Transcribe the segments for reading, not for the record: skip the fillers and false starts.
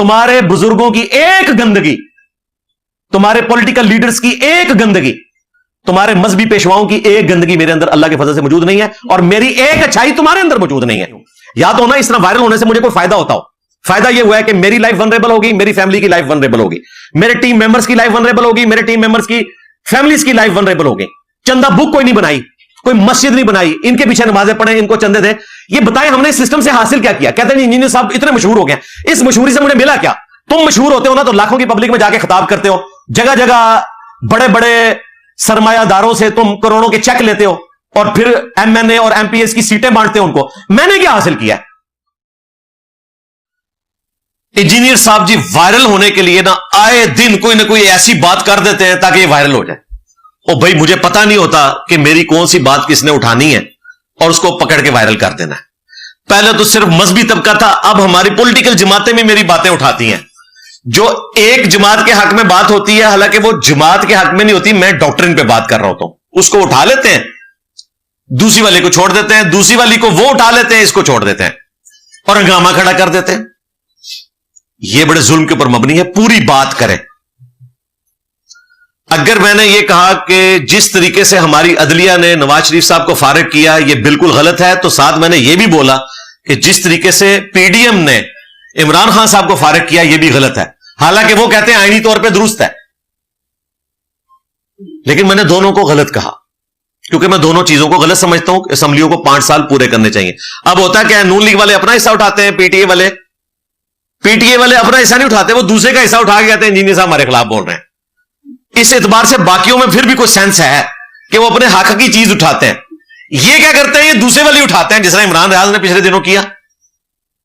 تمہارے بزرگوں کی ایک گندگی, تمہارے پولیٹیکل لیڈرز کی ایک گندگی, تمہارے مذہبی پیشواؤں کی ایک گندگی میرے اندر اللہ کے فضل سے موجود نہیں ہے, اور میری ایک اچھائی تمہارے اندر موجود نہیں ہے. یاد ہونا اس طرح وائرل ہونے سے مجھے کوئی فائدہ ہوتا ہو. فائدہ یہ ہوا ہے کہ میری لائف ونریبل ہوگی, میری فیملی کی لائف ونریبل ہوگی, میرے ٹیم ممبرز کی لائف ونریبل ہوگی, میرے ٹیم ممبرز کی فیملیز کی لائف ونریبل ہوگی. چندہ بک کوئی نہیں بنائی, کوئی مسجد نہیں بنائی, ان کے پیچھے نمازیں پڑھیں, ان کو چندے دیں. یہ بتائیں ہم نے اس سسٹم سے حاصل کیا کیا؟ کہتے ہیں انجینئر صاحب اتنے مشہور ہو گئے, اس مشہوری سے مجھے ملا کیا؟ تم مشہور ہوتے ہو نا تو لاکھوں کی پبلک میں جا کے خطاب کرتے ہو, جگہ جگہ بڑے بڑے سرمایہ داروں سے تم کروڑوں کے چیک لیتے ہو, اور پھر ایم این اے اور ایم پی ایس کی سیٹیں بانٹتے ہو ان کو. میں نے کیا حاصل کیا ہے؟ انجینئر صاحب جی وائرل ہونے کے لیے نا آئے دن کوئی نہ کوئی ایسی بات کر دیتے ہیں تاکہ یہ وائرل ہو جائے. او بھائی مجھے پتا نہیں ہوتا کہ میری کون سی بات کس نے اٹھانی ہے اور اس کو پکڑ کے وائرل کر دینا ہے. پہلے تو صرف مذہبی طبقہ تھا, اب ہماری پولیٹیکل جماعتیں بھی میری باتیں اٹھاتی ہیں. جو ایک جماعت کے حق میں بات ہوتی ہے, حالانکہ وہ جماعت کے حق میں نہیں ہوتی, میں ڈاکٹرن پہ بات کر رہا ہوتا ہوں, اس کو اٹھا لیتے ہیں, دوسری والی کو چھوڑ دیتے ہیں, دوسری والی کو وہ اٹھا لیتے ہیں, اس کو چھوڑ دیتے ہیں اور ہنگامہ کھڑا کر دیتے ہیں. یہ بڑے ظلم کے اوپر مبنی ہے. پوری بات کریں. اگر میں نے یہ کہا کہ جس طریقے سے ہماری عدلیہ نے نواز شریف صاحب کو فارغ کیا یہ بالکل غلط ہے, تو ساتھ میں نے یہ بھی بولا کہ جس طریقے سے پی ڈی ایم نے عمران خان صاحب کو فارغ کیا یہ بھی غلط ہے, حالانکہ وہ کہتے ہیں آئینی طور پہ درست ہے. لیکن میں نے دونوں کو غلط کہا کیونکہ میں دونوں چیزوں کو غلط سمجھتا ہوں. اسمبلیوں کو 5 سال پورے کرنے چاہیے. اب ہوتا کیا ہے, نون لیگ والے اپنا حصہ اٹھاتے ہیں, پی ٹی اے والے اپنا حصہ نہیں اٹھاتے, وہ دوسرے کا حصہ اٹھا کے کہتے ہیں انجینئر صاحب ہمارے خلاف بول رہے ہیں. اس اعتبار سے باقیوں میں پھر بھی کوئی سینس ہے کہ وہ اپنے حق کی چیز اٹھاتے ہیں. یہ کیا کرتے ہیں, یہ دوسرے والی اٹھاتے ہیں, جس طرح عمران ریاض نے پچھلے دنوں کیا.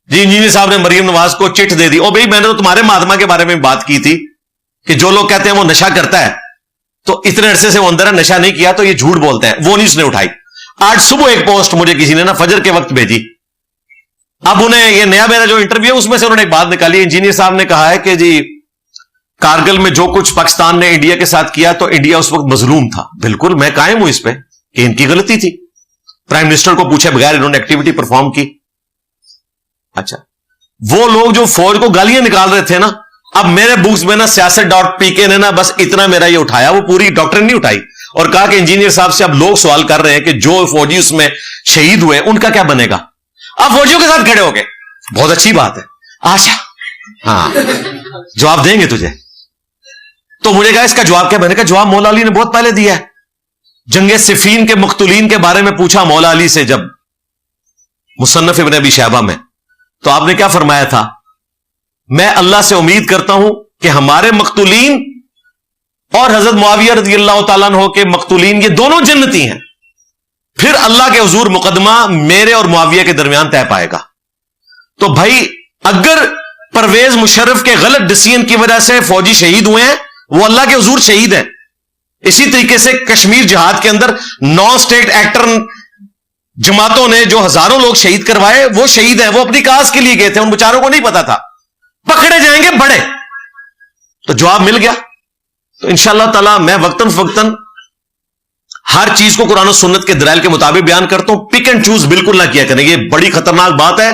جی انجینئر صاحب نے مریم نواز کو چٹ دے دی. او بھائی میں نے تو تمہارے مہاتما کے بارے میں بات کی تھی کہ جو لوگ کہتے ہیں وہ نشہ کرتا ہے تو اتنے عرصے سے وہ اندر ہے, نشہ نہیں کیا تو یہ جھوٹ بولتے ہیں. وہ نہیں اس نے اٹھائی. آج صبح ایک پوسٹ مجھے کسی نے نا فجر کے وقت بھیجی. اب انہیں یہ نیا میرا جو انٹرویو ہے اس میں سے انہوں نے ایک بات نکالی. انجینئر صاحب نے کہا ہے کہ جی کارگل میں جو کچھ پاکستان نے انڈیا کے ساتھ کیا تو انڈیا اس وقت مظلوم تھا. بالکل میں قائم ہوں اس پہ کہ ان کی غلطی تھی. پرائم منسٹر کو پوچھے بغیر انہوں نے ایکٹیویٹی پرفارم کی. اچھا وہ لوگ جو فوج کو گالیاں نکال رہے تھے نا, اب میرے بکس میں نا سیاست.pk نے نا بس اتنا میرا یہ اٹھایا, وہ پوری ڈاکٹرن نہیں اٹھائی, اور کہا کہ انجینئر صاحب سے اب لوگ سوال کر رہے ہیں کہ جو فوجی اس میں شہید ہوئے ان کا کیا بنے گا. اب فوجیوں کے ساتھ کھڑے ہو گئے. بہت اچھی بات ہے, اچھا ہاں جواب دیں گے تجھے. تو مجھے کہا اس کا جواب کیا؟ میں نے کہا جواب مولا علی نے بہت پہلے دیا ہے. جنگ صفین کے مقتولین کے بارے میں پوچھا مولا علی سے جب مصنف ابن ابی شیبہ میں, تو آپ نے کیا فرمایا تھا, میں اللہ سے امید کرتا ہوں کہ ہمارے مقتولین اور حضرت معاویہ رضی اللہ تعالیٰ عنہ کے مقتولین یہ دونوں جنتی ہیں, پھر اللہ کے حضور مقدمہ میرے اور معاویہ کے درمیان طے پائے گا. تو بھائی اگر پرویز مشرف کے غلط ڈیسیژن کی وجہ سے فوجی شہید ہوئے ہیں وہ اللہ کے حضور شہید ہیں. اسی طریقے سے کشمیر جہاد کے اندر 9 اسٹیٹ ایکٹر جماعتوں نے جو ہزاروں لوگ شہید کروائے وہ شہید ہیں, وہ اپنی کاز کے لیے گئے تھے, ان بیچاروں کو نہیں پتا تھا. پکڑے جائیں گے بڑے. تو جواب مل گیا. تو انشاءاللہ تعالی میں وقتاً فوقتاً ہر چیز کو قرآن و سنت کے دلائل کے مطابق بیان کرتا ہوں. پک اینڈ چوز بالکل نہ کیا کریں, یہ بڑی خطرناک بات ہے.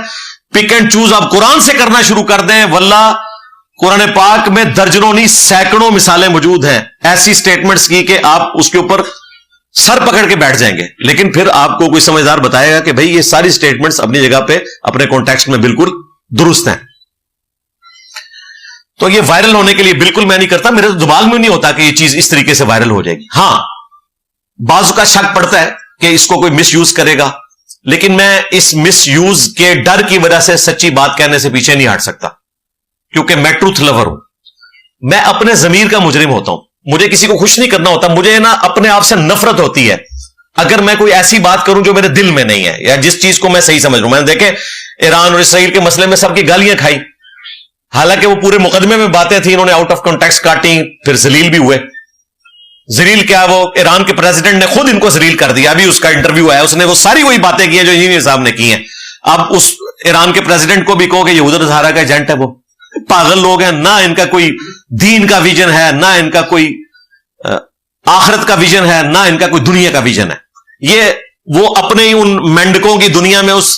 پک اینڈ چوز آپ قرآن سے کرنا شروع کر دیں, واللہ قرآن پاک میں درجنوں نہیں سینکڑوں مثالیں موجود ہیں ایسی سٹیٹمنٹس کی کہ آپ اس کے اوپر سر پکڑ کے بیٹھ جائیں گے. لیکن پھر آپ کو کوئی سمجھدار بتائے گا کہ بھئی یہ ساری سٹیٹمنٹس اپنی جگہ پہ اپنے کانٹیکسٹ میں بالکل درست ہیں. تو یہ وائرل ہونے کے لیے بالکل میں نہیں کرتا, میرے دماغ میں نہیں ہوتا کہ یہ چیز اس طریقے سے وائرل ہو جائے گی. ہاں بعض کا شک پڑتا ہے کہ اس کو کوئی مس یوز کرے گا, لیکن میں اس مس یوز کے ڈر کی وجہ سے سچی بات کہنے سے پیچھے نہیں ہٹ سکتا, کیونکہ میں ٹروتھ لور ہوں. میں اپنے ضمیر کا مجرم ہوتا ہوں, مجھے کسی کو خوش نہیں کرنا ہوتا, مجھے نا اپنے آپ سے نفرت ہوتی ہے اگر میں کوئی ایسی بات کروں جو میرے دل میں نہیں ہے یا جس چیز کو میں صحیح سمجھ رہا ہوں. میں نے دیکھے ایران اور اسرائیل کے مسئلے میں سب کی گالیاں کھائی, حالانکہ وہ پورے مقدمے میں باتیں تھیں, انہوں نے آؤٹ آف کانٹیکسٹ کاٹی, پھر ذلیل بھی ہوئے. ذلیل کیا, وہ ایران کے پریزیڈنٹ نے خود ان کو ذلیل کر دیا. ابھی اس کا انٹرویو ہے, اس نے وہ ساری وہی باتیں کی ہیں جو انجینئر صاحب نے کی ہیں. اب اس ایران کے پریزیڈنٹ کو بھی کہو کہ یہود و نصارہ کا ایجنٹ ہے, وہ پاگل لوگ ہیں, نہ ان کا کوئی دین کا ویژن ہے, نہ ان کا کوئی آخرت کا ویژن ہے, نہ ان کا کوئی دنیا کا ویژن ہے. یہ وہ اپنے ہی ان مینڈکوں کی دنیا میں اس